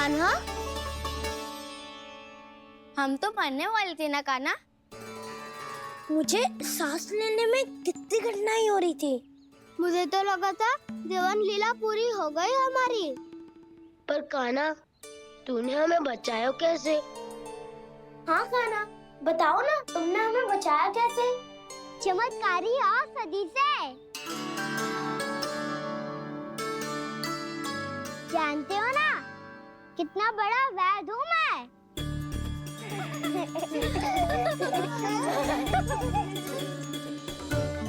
कान्हा, हम तो मरने वाले थे ना कान्हा। मुझे सांस लेने में कितनी कठिनाई हो रही थी। मुझे तो लगा था जीवन लीला पूरी हो गई हमारी। पर कान्हा, तूने हमें बचाया कैसे? हाँ कान्हा, बताओ ना, तुमने हमें बचाया कैसे? चमत्कारी औषधि से। जानते हो ना कितना बड़ा वैद्य हूँ मैं।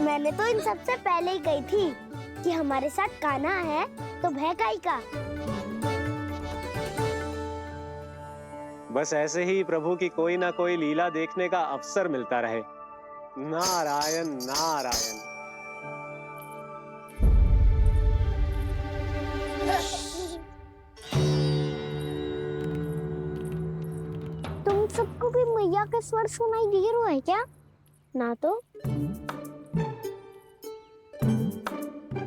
मैंने तो इन सबसे पहले ही कही थी कि हमारे साथ कान्हा है तो भय काई का। बस ऐसे ही प्रभु की कोई ना कोई लीला देखने का अवसर मिलता रहे। नारायण नारायण। तुम सबको भी मैया का स्वर सुनाई दे रहा है क्या? ना तो।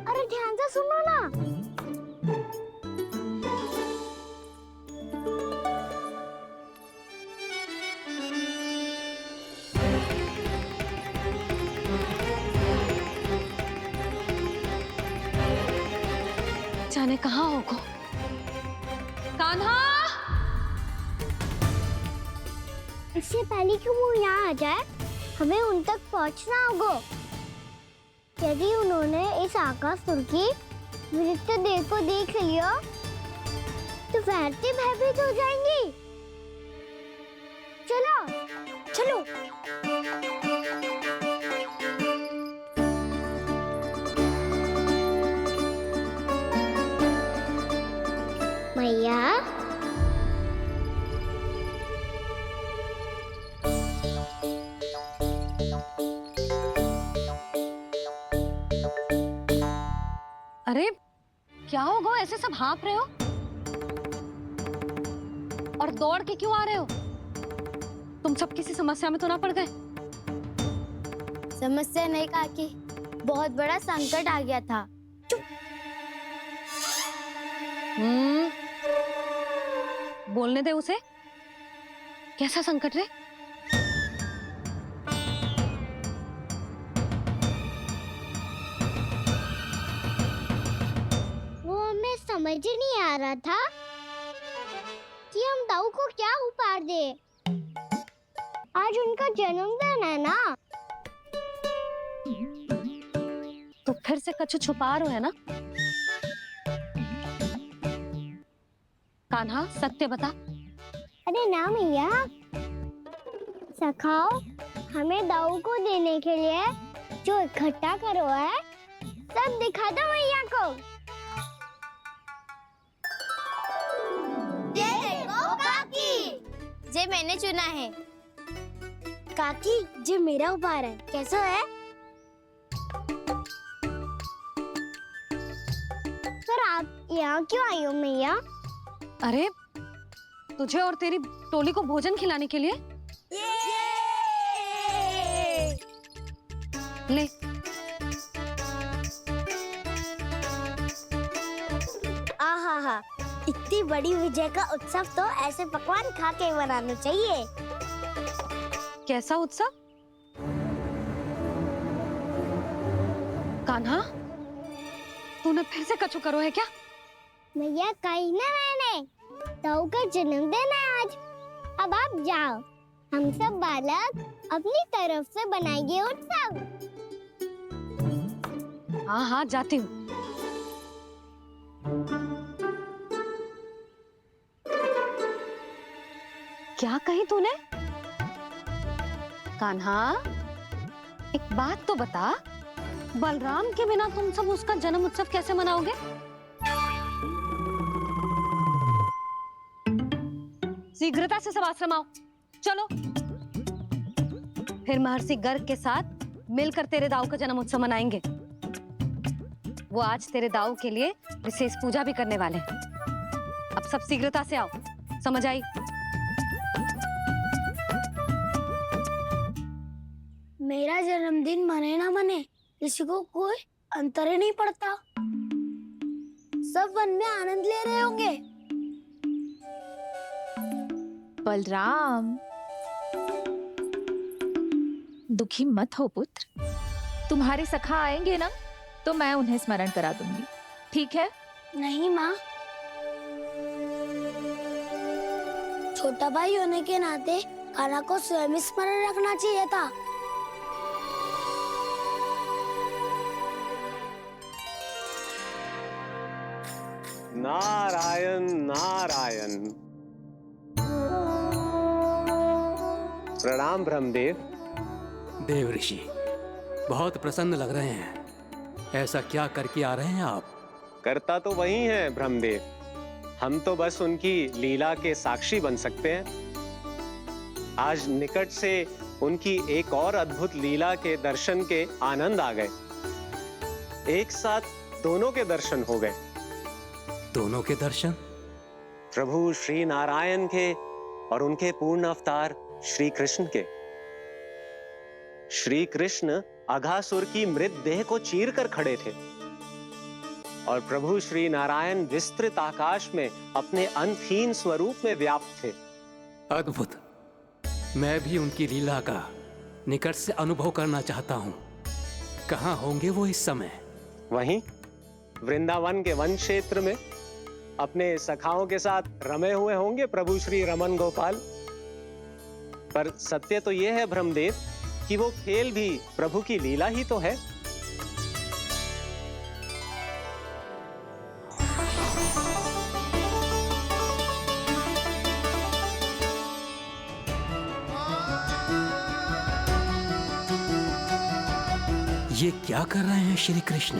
अरे ध्यान से सुनो ना। जाने कहाँ होगो। कान्हा, इससे पहले कि वो यहाँ आ जाए, हमें उन तक पहुँचना होगा। यदि उन्होंने इस आकाशुर की विचित्र देह को देख लिया, तो वैसे भयभीत हो जाएंगी। चलो, चलो। मैया, अरे क्या होगा, ऐसे सब हाँफ रहे हो और दौड़ के क्यों आ रहे हो? तुम सब किसी समस्या में तो ना पड़ गए? समस्या नहीं काकी, बहुत बड़ा संकट आ गया था। बोलने दे उसे। कैसा संकट रे? वो हमें समझ ही नहीं आ रहा था कि हम दाऊ को क्या उपहार दे। आज उनका जन्मदिन है ना। तो फिर से कछु छुपा रहे हो है ना? कान्हा, सत्य बता। अरे ना मैया, सखाओ, हमें दाऊ को देने के लिए जो इकट्ठा करो है, सब दिखा दो मैया को। ये देखो काकी, जे मैंने चुना है। काकी, जे मेरा उपहार है, कैसा है? पर आप यहाँ क्यों आई हो मैया? अरे तुझे और तेरी टोली को भोजन खिलाने के लिए। ले। आहा, इतनी बड़ी विजय का उत्सव तो ऐसे पकवान खा के मनाना चाहिए। कैसा उत्सव? कान्हा, तूने फिर से कछु करो है क्या? मैया, कही ना मैंने, दाऊ का जन्मदिन है आज। अब आप जाओ, हम सब बालक अपनी तरफ से बनाएंगे उत्सव। हाँ हाँ, जाती हूँ। क्या कही तूने? कान्हा, एक बात तो बता, बलराम के बिना तुम सब उसका जन्म उत्सव कैसे मनाओगे? शीघ्रता से सब आश्रम आओ, चलो। फिर महर्षि गर्ग के साथ मिलकर तेरे दाऊ का जन्म उत्सव मनाएंगे। वो आज तेरे दाऊ के लिए विशेष पूजा भी करने वाले हैं। अब सब शीघ्रता से आओ, समझ आई? मेरा जन्मदिन मने ना मने, किसी को कोई अंतर ही नहीं पड़ता। सब वन में आनंद ले रहे होंगे। बलराम, दुखी मत हो पुत्र। तुम्हारे सखा आएंगे ना तो मैं उन्हें स्मरण करा दूंगी, ठीक है? नहीं माँ, छोटा भाई होने के नाते कान्हा को स्वयं स्मरण रखना चाहिए था। नारायण नारायण। प्रणाम ब्रह्मदेव। देव ऋषि, बहुत प्रसन्न लग रहे हैं। ऐसा क्या करके आ रहे हैं आप? करता तो वही है ब्रह्मदेव, हम तो बस उनकी लीला के साक्षी बन सकते हैं। आज निकट से उनकी एक और अद्भुत लीला के दर्शन के आनंद आ गए। एक साथ दोनों के दर्शन हो गए। दोनों के दर्शन? प्रभु श्री नारायण के और उनके पूर्ण अवतार श्री कृष्ण के। श्री कृष्ण अघासुर की मृत देह को चीर कर खड़े थे और प्रभु श्री नारायण विस्तृत आकाश में अपने अंतहीन स्वरूप में व्याप्त थे। अद्भुत। मैं भी उनकी लीला का निकट से अनुभव करना चाहता हूँ। कहाँ होंगे वो इस समय? वहीं वृंदावन के वन क्षेत्र में अपने सखाओं के साथ रमे हुए होंगे प्रभु श्री रमन गोपाल। पर सत्य तो यह है ब्रह्मदेव कि वो खेल भी प्रभु की लीला ही तो है। ये क्या कर रहे हैं श्री कृष्ण?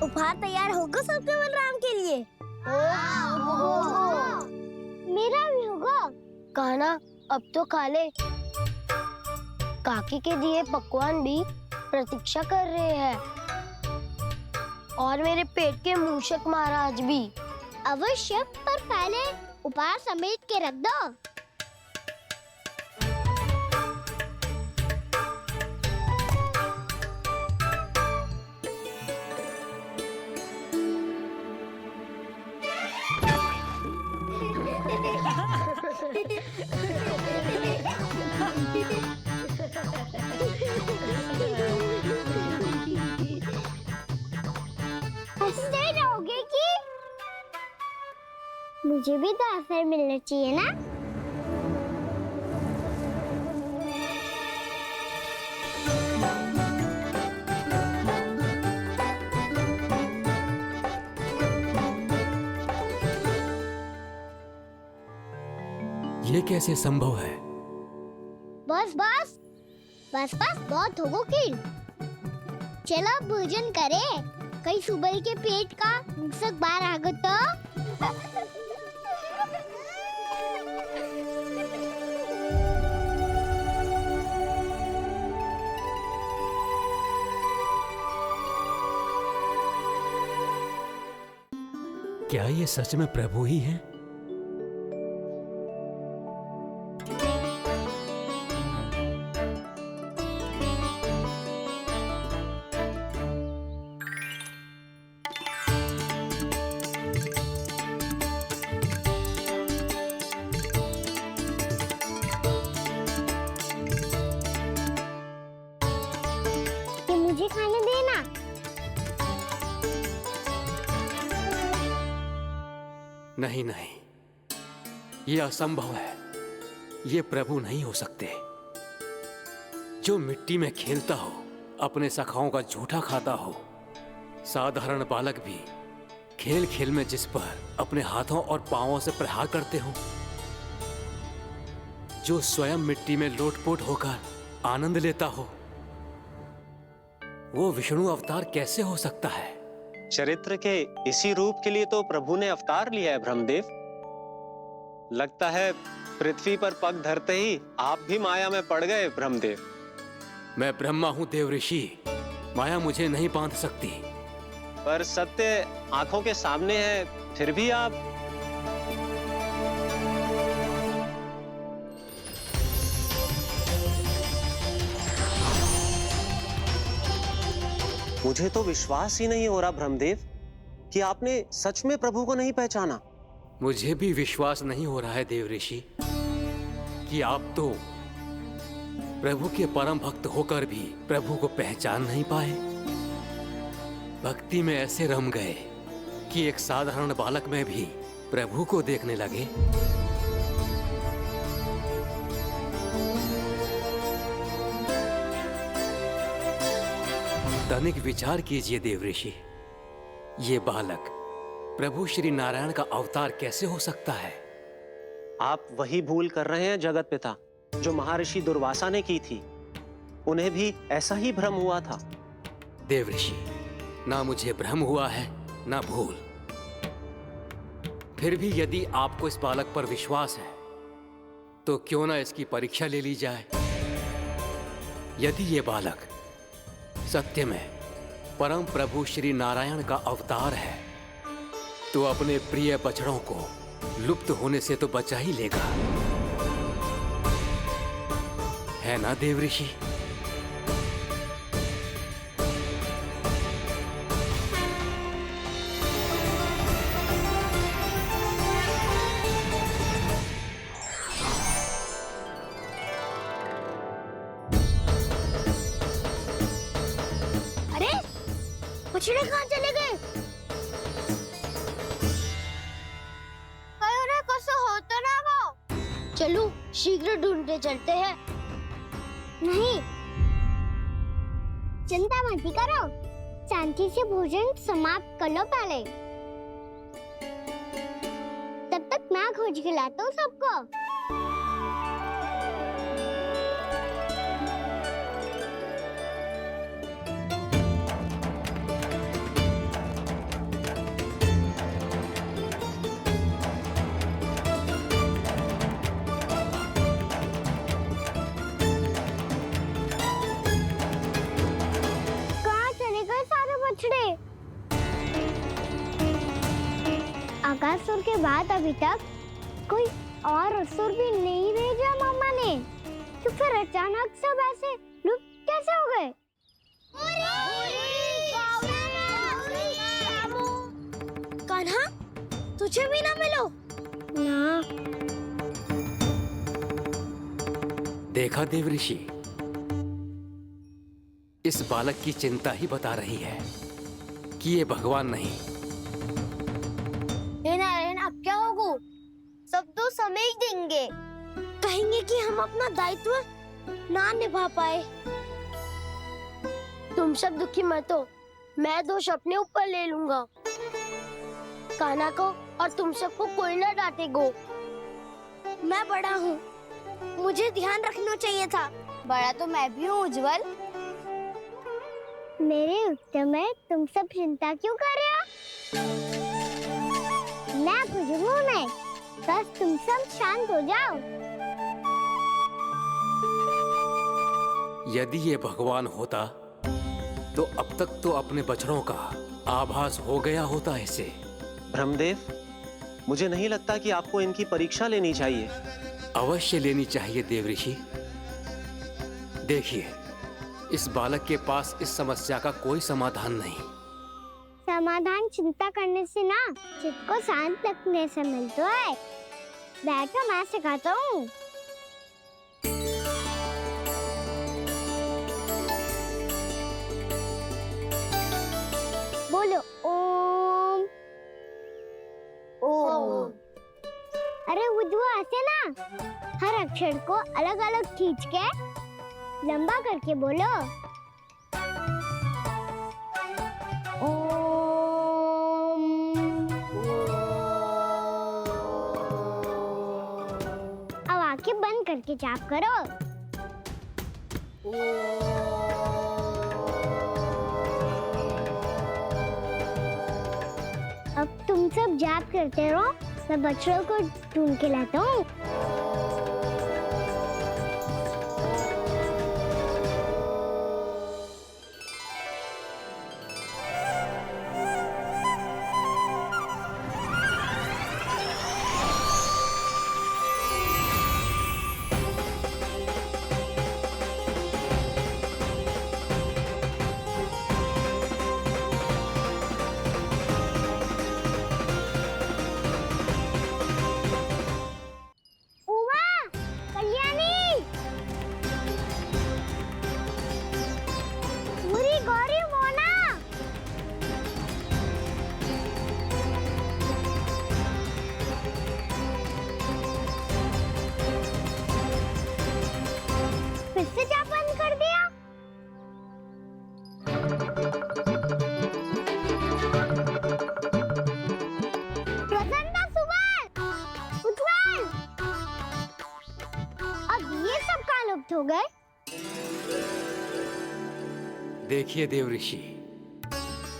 उपहार तैयार होगा सबके बलराम के लिए? मेरा भी होगा। कान्हा, अब तो खा ले। काकी के दिए पकवान भी प्रतीक्षा कर रहे हैं और मेरे पेट के मूषक महाराज भी। अवश्य, पर पहले उपहार समेट के रख दो। हंसते रहोगे कि? मुझे भी तो अवसर मिलना चाहिए ना। ये कैसे संभव है? बस बस बस बस, बहुत होगो की। चलो अब भोजन करे, कहीं सुबह के पेट का मूषक बाहर आ गया तो। क्या ये सच में प्रभु ही हैं? मुझे खाने देना। नहीं नहीं, ये असंभव है। ये प्रभु नहीं हो सकते। जो मिट्टी में खेलता हो, अपने सखाओं का झूठा खाता हो, साधारण बालक भी खेल खेल में जिस पर अपने हाथों और पांवों से प्रहार करते हो, जो स्वयं मिट्टी में लोटपोट होकर आनंद लेता हो, वो विष्णु अवतार कैसे हो सकता है? चरित्र के इसी रूप के लिए तो प्रभु ने अवतार लिया है ब्रह्मदेव। लगता है पृथ्वी पर पग धरते ही आप भी माया में पड़ गए ब्रह्मदेव। मैं ब्रह्मा हूं देव ऋषि, माया मुझे नहीं बांध सकती। पर सत्य आंखों के सामने है, फिर भी आप। मुझे तो विश्वास ही नहीं हो रहा ब्रह्मदेव कि आपने सच में प्रभु को नहीं पहचाना। मुझे भी विश्वास नहीं हो रहा है देव ऋषि कि आप तो प्रभु के परम भक्त होकर भी प्रभु को पहचान नहीं पाए। भक्ति में ऐसे रम गए कि एक साधारण बालक में भी प्रभु को देखने लगे। तनिक विचार कीजिए देव ऋषि, ये बालक प्रभु श्री नारायण का अवतार कैसे हो सकता है? आप वही भूल कर रहे हैं जगत पिता जो महर्षि दुर्वासा ने की थी। उन्हें भी ऐसा ही भ्रम हुआ था। देव ऋषि, ना मुझे भ्रम हुआ है ना भूल। फिर भी यदि आपको इस बालक पर विश्वास है तो क्यों ना इसकी परीक्षा ले ली जाए। यदि ये बालक सत्य में परम प्रभु श्री नारायण का अवतार है तो अपने प्रिय बछड़ों को लुप्त होने से तो बचा ही लेगा, है ना देव ऋषि? अरे बछड़े कहाँ चले गए? होता ना वो। चलो शीघ्र ढूंढने चलते हैं। नहीं, चिंता मत करो, शांति से भोजन समाप्त कर लो पहले। तब तक मैं खोज के लाता हूँ सबको। आकासुर के बाद अभी तक कोई और असुर भी नहीं भेजा मामा ने, तो फिर अचानक सब ऐसे लुप्त कैसे हो गए? कान्हा, तुझे भी ना मिलो ना। देखा देव ऋषि, इस बालक की चिंता ही बता रही है कि ये भगवान नहीं। नारायण, अब क्या होगा? सब तो समझ देंगे, कहेंगे कि हम अपना दायित्व ना निभा पाए। तुम सब दुखी मत हो, मैं दोष अपने ऊपर ले लूंगा। कान्हा को और तुम सबको कोई ना डांटेगो। मैं बड़ा हूँ, मुझे ध्यान रखना चाहिए था। बड़ा तो मैं भी हूँ उज्जवल। मेरे उत्तर में तुम सब चिंता क्यों कर रहे हो? मैं कुछ नहीं, बस तुम सब शांत हो जाओ। यदि ये भगवान होता तो अब तक तो अपने बछड़ों का आभास हो गया होता इसे। ब्रह्मदेव, मुझे नहीं लगता कि आपको इनकी परीक्षा लेनी चाहिए। अवश्य लेनी चाहिए देव ऋषि। देखिए, इस बालक के पास इस समस्या का कोई समाधान नहीं। समाधान चिंता करने से ना, चित्त को शांत रखने से मिलता है। बैठो, मैं सिखाता हूँ। बोलो ओम। ओम। अरे उद्वा, ऐसे ना हर अक्षर को अलग अलग खींच के लंबा करके बोलो। अब आंखें बंद करके जाप करो। अब तुम सब जाप करते रहो, मैं बछड़ों को ढूंढ के लाता हूँ। गए? देखिए देव ऋषि,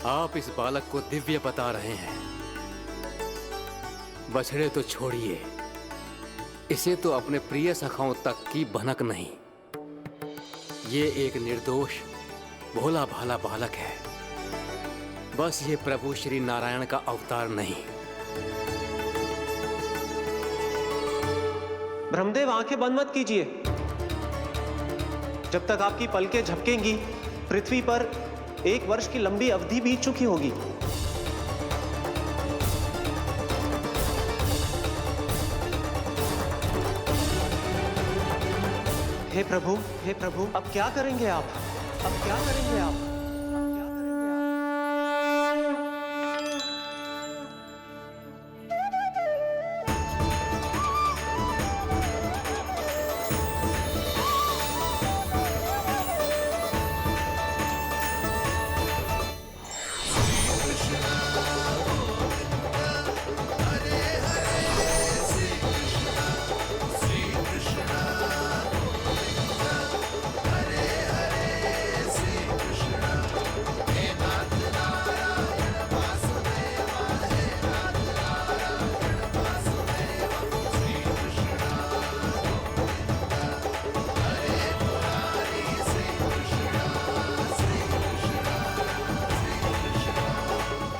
आप इस बालक को दिव्य बता रहे हैं। बछड़े तो छोड़िए, इसे तो अपने प्रिय सखाओं तक की भनक नहीं। ये एक निर्दोष भोला भाला बालक है, बस ये प्रभु श्री नारायण का अवतार नहीं। ब्रह्मदेव, आंखें बंद मत कीजिए। जब तक आपकी पलकें झपकेंगी, पृथ्वी पर 1 वर्ष की लंबी अवधि बीत चुकी होगी। हे प्रभु, अब क्या करेंगे आप? अब क्या करेंगे आप?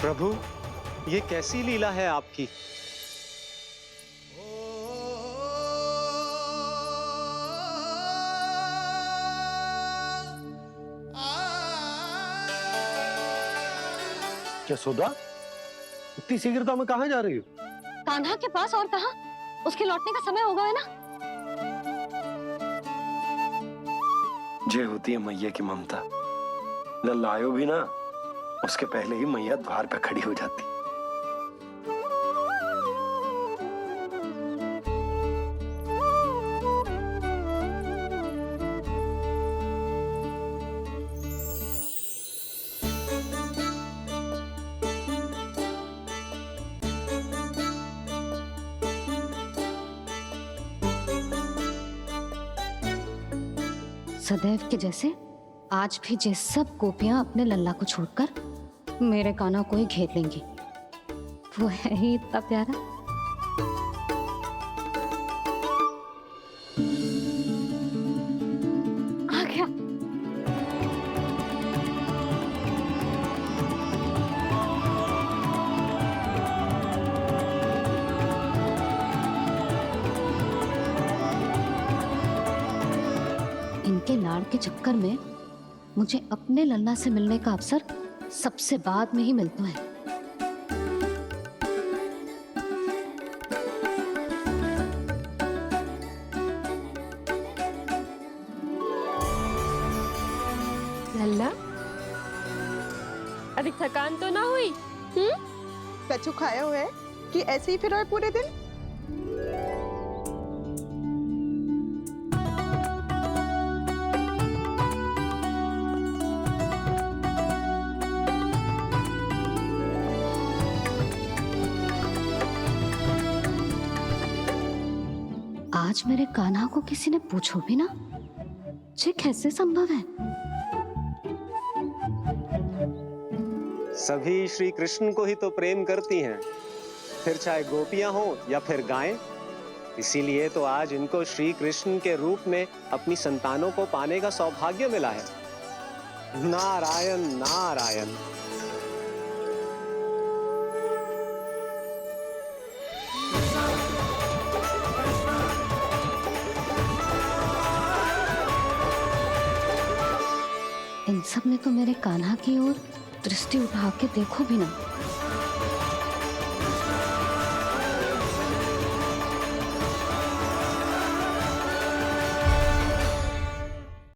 प्रभु, ये कैसी लीला है आपकी? यशोदा, इतनी शीघ्रता में कहाँ जा रही हो? कान्हा के पास, और कहाँ? उसके लौटने का समय हो गया है ना। जे होती है मैया की ममता, लल्ला आयो भी ना, उसके पहले ही मैया द्वार पे खड़ी हो जाती। सदैव के जैसे आज भी जे सब गोपियां अपने लल्ला को छोड़कर मेरे कान्हा को ही घेर लेंगी। वो है ही इतना प्यारा। आ गया। इनके लाड़ के चक्कर में मुझे अपने लल्ला से मिलने का अवसर सबसे बाद में ही मिलता है। लल्ला, अभी थकान तो ना हुई? कछु खाया हुआ है कि ऐसे ही फिर रहे पूरे दिन? आज मेरे कान्हा को किसी ने पूछो भी ना, ये कैसे संभव है? सभी श्री कृष्ण को ही तो प्रेम करती हैं, फिर चाहे गोपियां हो या फिर गायें। इसीलिए तो आज इनको श्री कृष्ण के रूप में अपनी संतानों को पाने का सौभाग्य मिला है। नारायण नारायण। इन सब ने तो मेरे कान्हा की ओर दृष्टि उठा के देखो भी ना।